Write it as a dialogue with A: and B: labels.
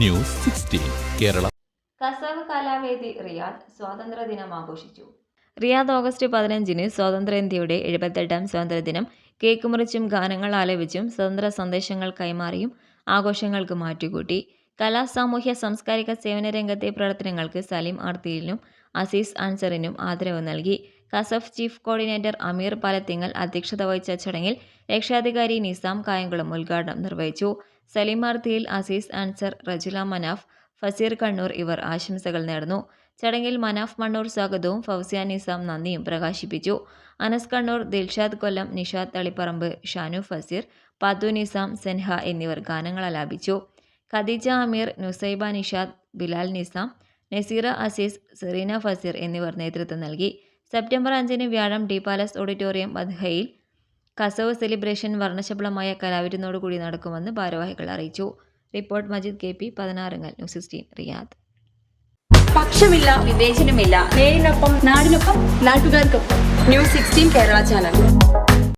A: News 16 Kerala.
B: കസവ് കലാവേദി Riyadh സ്വാതന്ത്ര്യദിനം ആഘോഷിച്ചു. റിയാദ് ഓഗസ്റ്റ് 15-ന് സ്വാതന്ത്ര്യേന്ത്യയുടെ 78ാം സ്വാതന്ത്ര്യദിനം കേക്ക് മുറിച്ചും ഗാനങ്ങൾ ആലപിച്ചും സ്വതന്ത്ര സന്ദേശങ്ങൾ കൈമാറിയും ആഘോഷങ്ങൾക്ക് മാറ്റുകൂട്ടി. കലാ, സാമൂഹ്യ, സാംസ്കാരിക സേവന രംഗത്തെ പ്രവർത്തനങ്ങൾക്ക് സലീം ആർത്തിയിലിനും അസീസ് അൻസറിനും ആദരവ് നൽകി. കസഫ് ചീഫ് കോർഡിനേറ്റർ അമീർ പാലത്തിങ്ങൽ അധ്യക്ഷത വഹിച്ച ചടങ്ങിൽ രക്ഷാധികാരി നിസാം കായംകുളം ഉദ്ഘാടനം നിർവഹിച്ചു. സലീം ആർത്തിയിൽ, അസീസ് അൻസർ, റജുല മനാഫ്, ഫസീർ കണ്ണൂർ ഇവർ ആശംസകൾ നേർന്നു. ചടങ്ങിൽ മനാഫ് മണ്ണൂർ സ്വാഗതവും ഫൗസിയ നിസാം നന്ദിയും പ്രകാശിപ്പിച്ചു. അനസ് കണ്ണൂർ, ദിൽഷാദ് കൊല്ലം, നിഷാദ് തളിപ്പറമ്പ്, ഷാനു ഫസീർ, പാത്തു നിസാം, സെൻഹ എന്നിവർ ഗാനങ്ങൾ ആലപിച്ചു. ഖദീജ അമീർ, നുസൈബ നിഷാദ്, ബിലാൽ നിസാം, നസീറ അസീസ്, സെറീന ഫസീർ എന്നിവർ നേതൃത്വം നൽകി. സെപ്റ്റംബർ 5-ന് വ്യാഴം ഡി പാലസ് ഓഡിറ്റോറിയം ബദ്ഹയിൽ കസവ് സെലിബ്രേഷൻ വർണ്ണശബളമായ കലാവിരുന്നോടുകൂടി നടക്കുമെന്ന് ഭാരവാഹികൾ അറിയിച്ചു. Report Majeed KP, 16 news 16 Riyadh.
C: പക്ഷമില്ല, വിവേചനമില്ല. നേരിനൊപ്പം, നാടിനൊപ്പം, നാട്ടുകാർക്കൊപ്പം. News 16 Kerala channel.